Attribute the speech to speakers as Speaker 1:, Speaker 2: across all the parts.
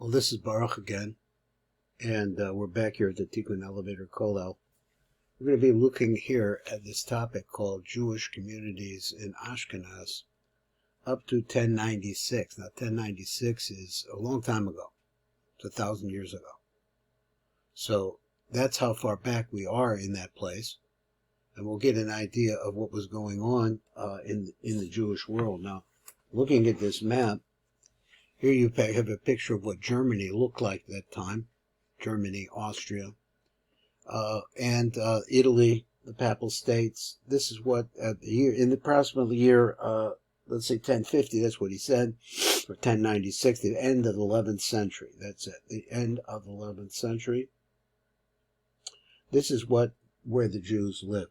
Speaker 1: Well, this is Baruch again, and we're back here at the Tikkun Elevator Kollel. We're going to be looking here at this topic called Jewish communities in Ashkenaz up to 1096. Now, 1096 is a long time ago. It's 1,000 years ago. So that's how far back we are in that place, and we'll get an idea of what was going on in the Jewish world. Now, looking at this map, here you have a picture of what Germany looked like at that time. Germany, Austria, and Italy, the Papal States. This is what in the approximately year, let's say 1050, that's what he said, or 1096, the end of the 11th century. That's it, the end of the 11th century. This is where the Jews lived.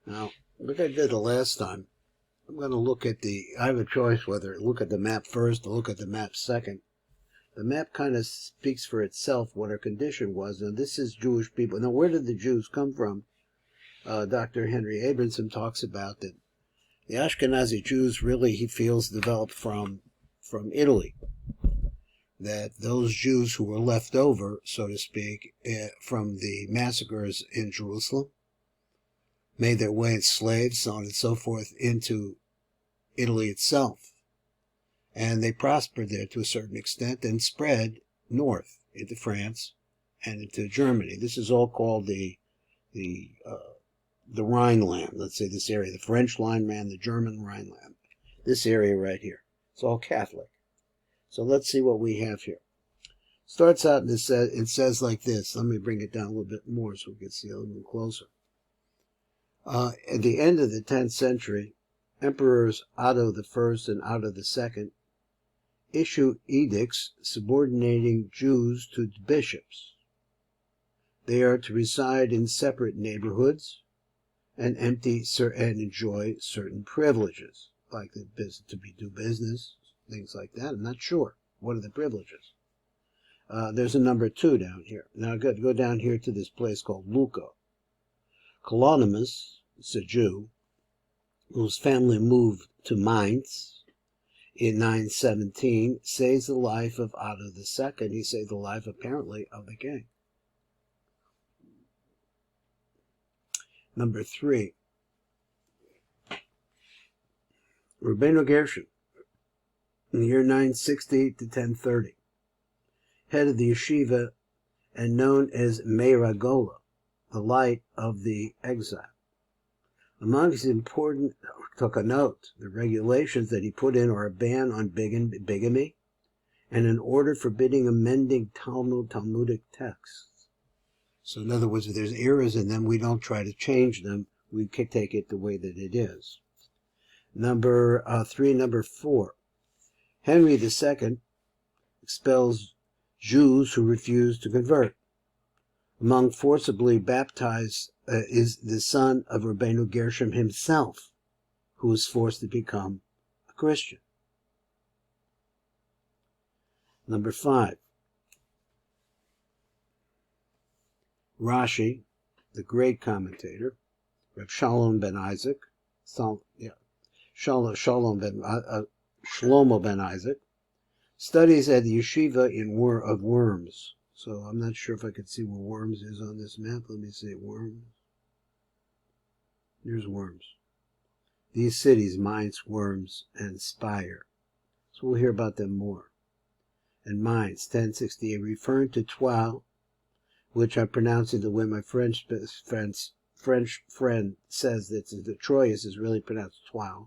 Speaker 1: Now, like I did the last time, I'm going to look at I have a choice whether to look at the map first or look at the map second. The map kind of speaks for itself what our condition was. Now, this is Jewish people. Now, where did the Jews come from? Dr. Henry Abramson talks about that the Ashkenazi Jews really, he feels, developed from Italy. That those Jews who were left over, so to speak, from the massacres in Jerusalem, made their way as slaves, so on and so forth, into Italy itself. And they prospered there to a certain extent and spread north into France and into Germany. This is all called the Rhineland. Let's say this area, the French Rhineland, the German Rhineland. This area right here. It's all Catholic. So let's see what we have here. Starts out and it says like this. Let me bring it down a little bit more so we can see a little bit closer. At the end of the 10th century, Emperors Otto I and Otto II issue edicts subordinating Jews to bishops. They are to reside in separate neighborhoods and enjoy certain privileges, like do business, things like that. I'm not sure. What are the privileges? There's a number 2 down here. Now I've got to go down here to this place called Lucca. Colonimus, it's a Jew, whose family moved to Mainz in 917, saves the life of Otto II. He saved the life, apparently, of the king. Number 3. Rabbeinu Gershom, in the year 960 to 1030, head of the yeshiva and known as Meiragola, the light of the exile. Among his important, took a note, the regulations that he put in are a ban on bigamy and an order forbidding amending Talmudic texts. So in other words, if there's errors in them, we don't try to change them. We can take it the way that it is. Number 4. Henry II expels Jews who refuse to convert. Among forcibly baptized is the son of Rabbeinu Gershom himself, who was forced to become a Christian. Number 5. Rashi, the great commentator, Reb Shlomo ben Isaac, studies at the yeshiva of Worms. So I'm not sure if I could see where Worms is on this map. Let me see Worms. There's Worms. These cities, Mainz, Worms, and Speyer. So we'll hear about them more. And Mainz, 1068, referring to Troyes, which I'm pronouncing the way my French friend says that the Troyes is really pronounced Troyes,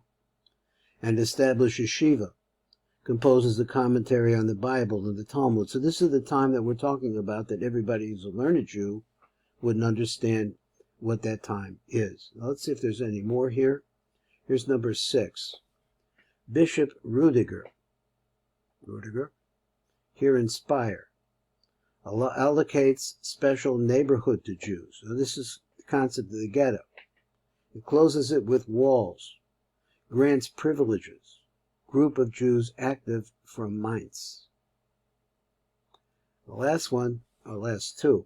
Speaker 1: and established yeshiva. Composes a commentary on the Bible and the Talmud. So this is the time that we're talking about, that everybody who's a learned Jew wouldn't understand what that time is. Now let's see if there's any more here. Here's number 6. Bishop Rudiger, here in Speyer, allocates special neighborhood to Jews. Now this is the concept of the ghetto. It closes it with walls, grants privileges. Group of Jews active from Mainz. The last one, or last 2,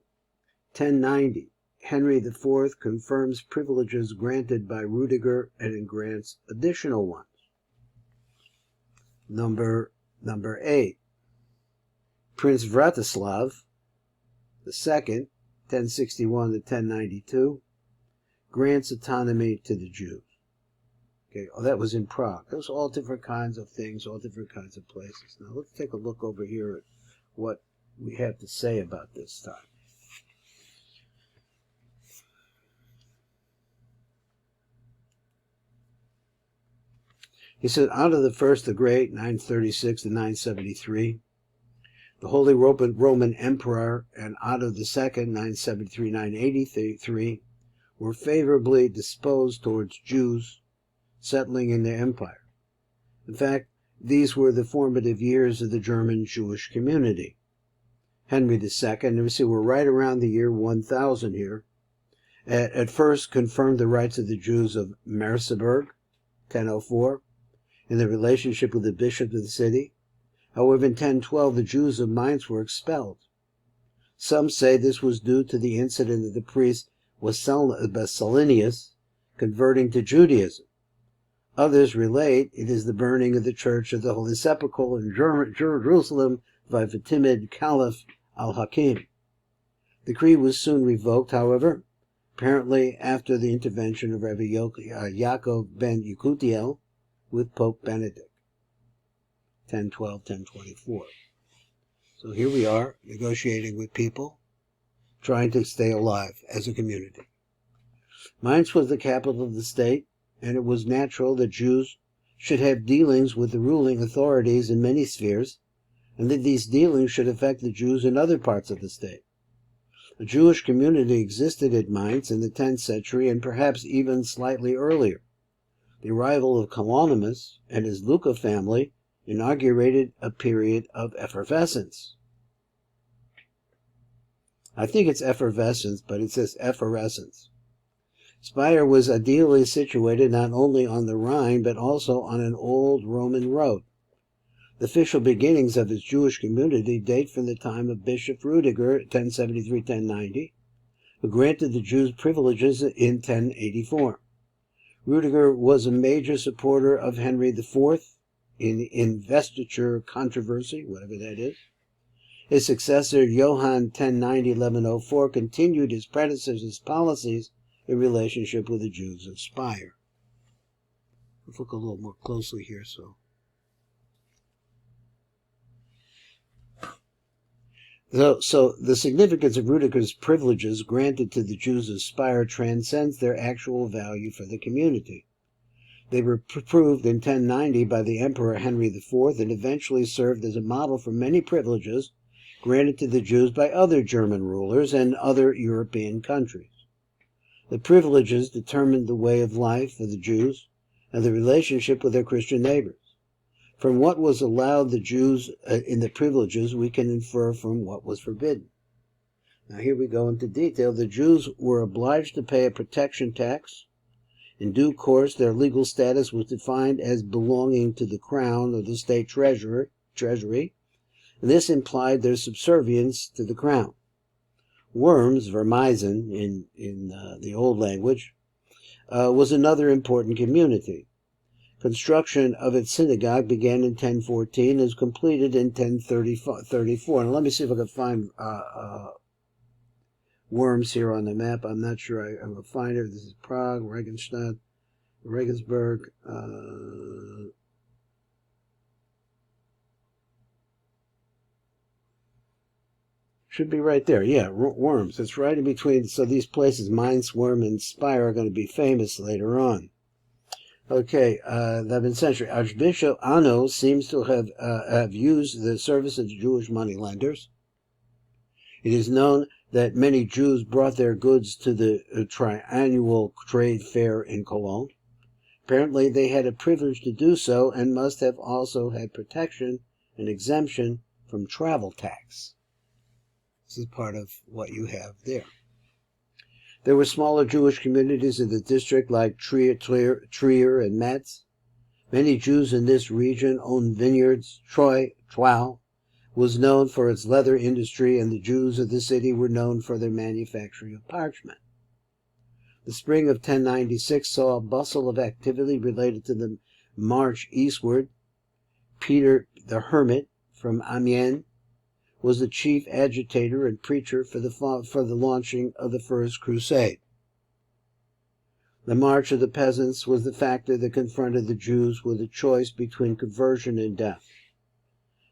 Speaker 1: 1090, Henry IV confirms privileges granted by Rudiger and grants additional ones. Number 8, Prince Vratislav II, 1061 to 1092, grants autonomy to the Jews. Okay, oh, that was in Prague. Those all different kinds of things, all different kinds of places. Now let's take a look over here at what we have to say about this time. He said, Otto the First the Great, 936 to 973, the Holy Roman Emperor, and Otto II, 973-983, were favorably disposed towards Jews settling in their empire. In fact, these were the formative years of the German Jewish community. Henry II, and we see we're right around the year 1000 here, at first confirmed the rights of the Jews of Merseburg, 1004, in the relationship with the bishop of the city. However, in 1012, the Jews of Mainz were expelled. Some say this was due to the incident of the priest Basilius converting to Judaism. Others relate it is the burning of the Church of the Holy Sepulchre in Jerusalem by the timid Caliph al-Hakim. The decree was soon revoked, however, apparently after the intervention of Rabbi Yaakov ben Yekutiel with Pope Benedict, 1012-1024. So here we are, negotiating with people, trying to stay alive as a community. Mainz was the capital of the state, and it was natural that Jews should have dealings with the ruling authorities in many spheres, and that these dealings should affect the Jews in other parts of the state. A Jewish community existed at Mainz in the 10th century and perhaps even slightly earlier. The arrival of Colonimus and his Lucca family inaugurated a period of effervescence. I think it's effervescence, but it says effervescence. Speyer was ideally situated not only on the Rhine, but also on an old Roman road. The official beginnings of its Jewish community date from the time of Bishop Rudiger, 1073-1090, who granted the Jews privileges in 1084. Rudiger was a major supporter of Henry IV in the investiture controversy, whatever that is. His successor, Johann 1090-1104, continued his predecessor's policies in relationship with the Jews of Speyer. Let's look a little more closely here. So the significance of Rudiger's privileges granted to the Jews of Speyer transcends their actual value for the community. They were proved in 1090 by the Emperor Henry IV and eventually served as a model for many privileges granted to the Jews by other German rulers and other European countries. The privileges determined the way of life for the Jews and the relationship with their Christian neighbors. From what was allowed the Jews in the privileges, we can infer from what was forbidden. Now here we go into detail. The Jews were obliged to pay a protection tax. In due course, their legal status was defined as belonging to the crown or the state treasury, and this implied their subservience to the crown. Worms, Vermeisen in the old language, was another important community. Construction of its synagogue began in 1014 and was completed in 1034. Now let me see if I can find Worms here on the map. I'm not sure I will find it. This is Prague, Regensburg. Should be right there. Yeah, Worms. It's right in between. So these places, Mainz, Worms, and Speyer, are going to be famous later on. Okay, 11th century. Archbishop Anno seems to have used the service of Jewish moneylenders. It is known that many Jews brought their goods to the triannual trade fair in Cologne. Apparently, they had a privilege to do so and must have also had protection and exemption from travel tax. This is part of what you have there. There were smaller Jewish communities in the district like Trier and Metz. Many Jews in this region owned vineyards. Troyes was known for its leather industry, and the Jews of the city were known for their manufacturing of parchment. The spring of 1096 saw a bustle of activity related to the march eastward. Peter the Hermit from Amiens was the chief agitator and preacher for the launching of the First Crusade. The March of the Peasants was the factor that confronted the Jews with a choice between conversion and death.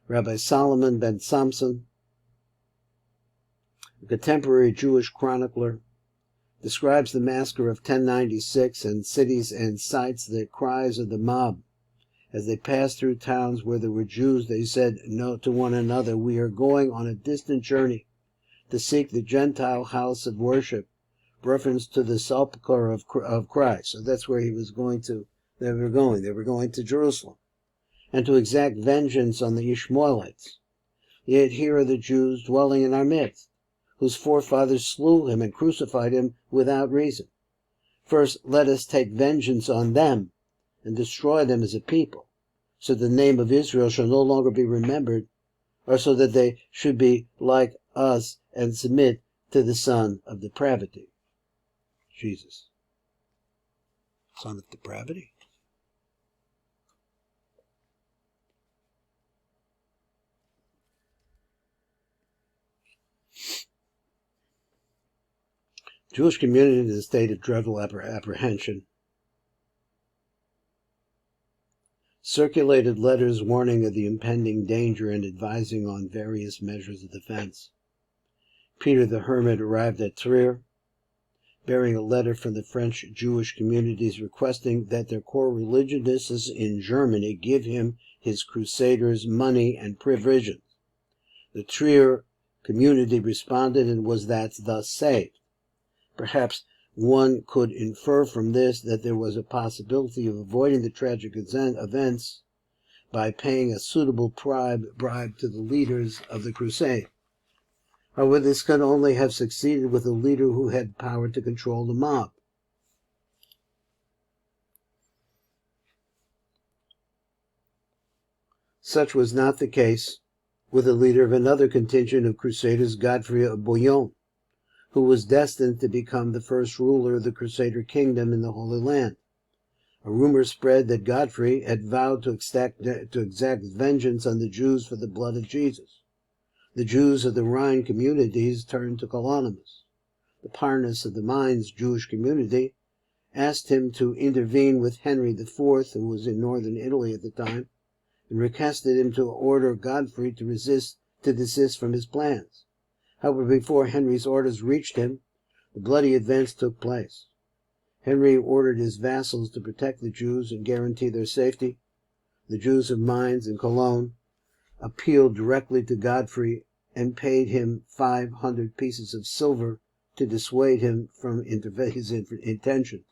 Speaker 1: Rabbi Solomon ben Samson, a contemporary Jewish chronicler, describes the massacre of 1096 and cities and cites the cries of the mob. As they passed through towns where there were Jews, they said no to one another, "We are going on a distant journey to seek the Gentile house of worship," reference to the sepulchre of Christ. So that's where he was going to. They were going to Jerusalem, and to exact vengeance on the Ishmaelites. Yet here are the Jews dwelling in our midst, whose forefathers slew him and crucified him without reason. First, let us take vengeance on them and destroy them as a people, so the name of Israel shall no longer be remembered, or so that they should be like us and submit to the son of depravity. Jesus. Son of depravity? Jewish community in a state of dreadful apprehension circulated letters warning of the impending danger and advising on various measures of defense. Peter the Hermit arrived at Trier, bearing a letter from the French Jewish communities requesting that their co-religionists in Germany give him his crusaders money and privileges. The Trier community responded and was thus saved. Perhaps one could infer from this that there was a possibility of avoiding the tragic events by paying a suitable bribe to the leaders of the crusade. However, this could only have succeeded with a leader who had power to control the mob. Such was not the case with the leader of another contingent of crusaders, Godfrey of Bouillon, who was destined to become the first ruler of the Crusader kingdom in the Holy Land. A rumor spread that Godfrey had vowed to exact vengeance on the Jews for the blood of Jesus. The Jews of the Rhine communities turned to Colonimus. The Parnas of the Mainz Jewish community asked him to intervene with Henry IV, who was in northern Italy at the time, and requested him to order Godfrey to desist from his plans. However, before Henry's orders reached him, the bloody events took place. Henry ordered his vassals to protect the Jews and guarantee their safety. The Jews of Mainz and Cologne appealed directly to Godfrey and paid him 500 pieces of silver to dissuade him from his intentions.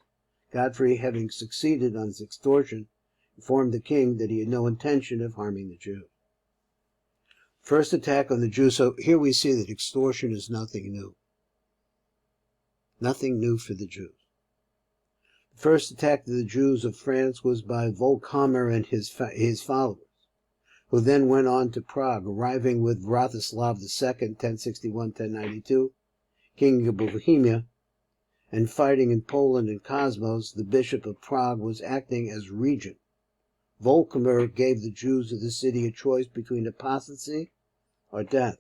Speaker 1: Godfrey, having succeeded on his extortion, informed the king that he had no intention of harming the Jews. First attack on the Jews. So here we see that extortion is nothing new. Nothing new for the Jews. The first attack to the Jews of France was by Volkammer and his followers, who then went on to Prague, arriving with Wratislav II, 1061-1092, king of Bohemia, and fighting in Poland, and Cosmos, the bishop of Prague, was acting as regent. Volkammer gave the Jews of the city a choice between apostasy or death.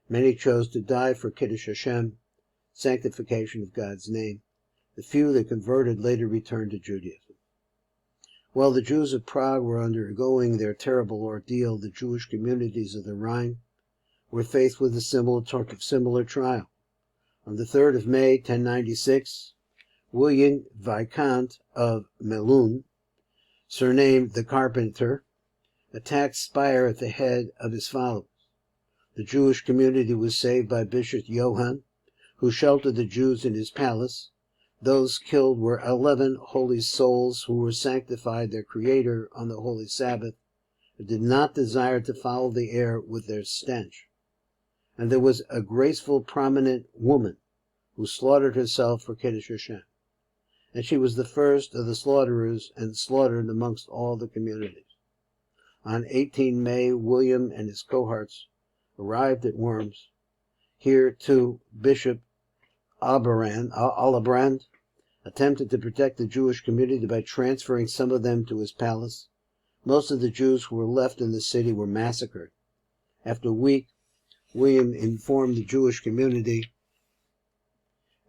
Speaker 1: Many chose to die for Kiddush Hashem, sanctification of God's name. The few that converted later returned to Judaism. While the Jews of Prague were undergoing their terrible ordeal, the Jewish communities of the Rhine were faced with a similar trial. On the 3rd of May, 1096, William Viscount of Melun, surnamed the Carpenter, attacked Speyer at the head of his followers. The Jewish community was saved by Bishop Johann, who sheltered the Jews in his palace. Those killed were 11 holy souls who were sanctified their Creator on the Holy Sabbath, and did not desire to foul the air with their stench. And there was a graceful, prominent woman who slaughtered herself for Kiddush Hashem. And she was the first of the slaughterers and slaughtered amongst all the communities. On 18 May, William and his cohorts arrived at Worms. Here, too, Bishop Albrand attempted to protect the Jewish community by transferring some of them to his palace. Most of the Jews who were left in the city were massacred. After a week, William informed the Jewish community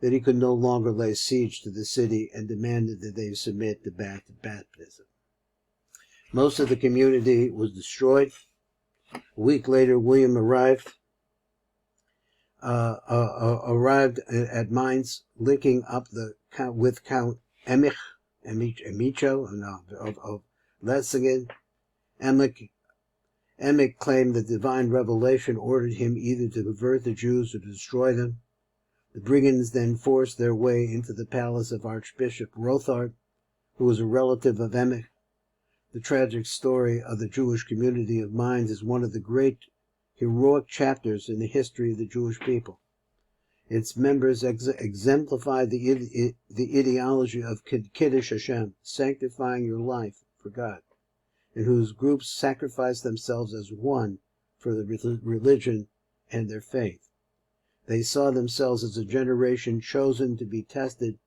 Speaker 1: that he could no longer lay siege to the city and demanded that they submit to baptism. Most of the community was destroyed. A week later, William arrived at Mainz, linking up with Count Emicho of Lessingen. Emich claimed that divine revelation ordered him either to convert the Jews or to destroy them. The brigands then forced their way into the palace of Archbishop Rothard, who was a relative of Emich. The tragic story of the Jewish community of Mainz is one of the great heroic chapters in the history of the Jewish people. Its members exemplified the ideology of Kiddush Hashem, sanctifying your life for God, and whose groups sacrificed themselves as one for the religion and their faith. They saw themselves as a generation chosen to be tested,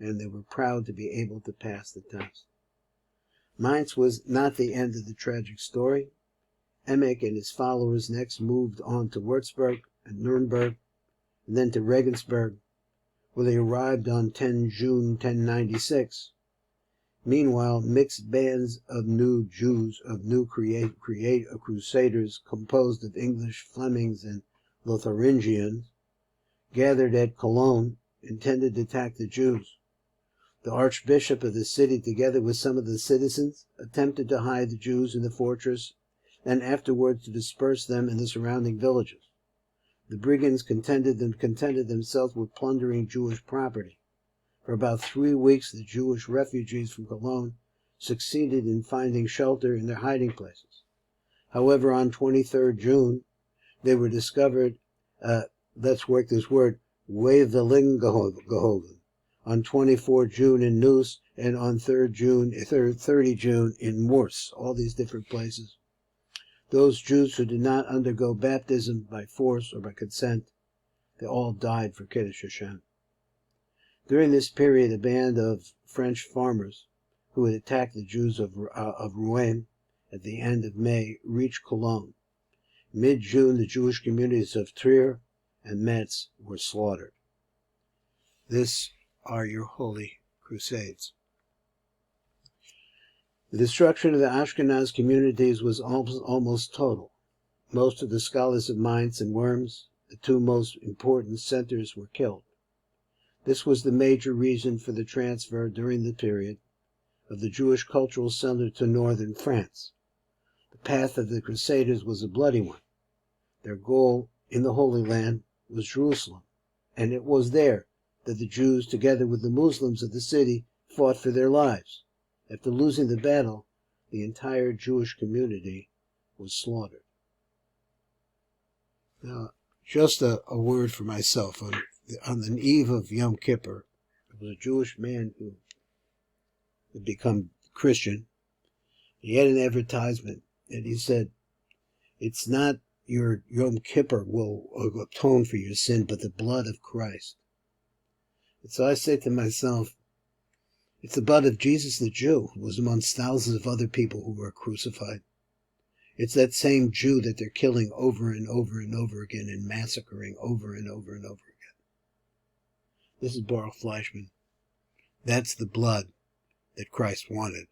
Speaker 1: and they were proud to be able to pass the test. Mainz was not the end of the tragic story. Emich and his followers next moved on to Würzburg and Nuremberg, and then to Regensburg, where they arrived on 10 June 1096. Meanwhile, mixed bands of new Jews, crusaders composed of English, Flemings, and Lotharingians, gathered at Cologne, intended to attack the Jews. The archbishop of the city, together with some of the citizens, attempted to hide the Jews in the fortress and afterwards to disperse them in the surrounding villages. The brigands contented themselves with plundering Jewish property. For about 3 weeks, the Jewish refugees from Cologne succeeded in finding shelter in their hiding places. However, on 23rd June, they were discovered, let's work this word, Wevelingehogen, on 24 June in Neuss, and on 30 June in Mors, all these different places. Those Jews who did not undergo baptism by force or by consent, they all died for Kiddush Hashem. During this period, a band of French farmers who had attacked the Jews of Rouen at the end of May reached Cologne. Mid-June, the Jewish communities of Trier and Metz were slaughtered. This are your holy crusades. The destruction of the Ashkenaz communities was almost total. Most of the scholars of Mainz and Worms, the two most important centers, were killed. This was the major reason for the transfer during the period of the Jewish cultural center to northern France. The path of the Crusaders was a bloody one. Their goal in the Holy Land was Jerusalem, and it was there that the Jews, together with the Muslims of the city, fought for their lives. After losing the battle, the entire Jewish community was slaughtered. Now, just a word for myself. On the eve of Yom Kippur, there was a Jewish man who had become Christian. He had an advertisement, and he said, "It's not your Yom Kippur will atone for your sin, but the blood of Christ." And so I say to myself, it's the blood of Jesus the Jew, who was amongst thousands of other people who were crucified. It's that same Jew that they're killing over and over and over again and massacring over and over and over again. This is Baruch Fleischman. That's the blood that Christ wanted.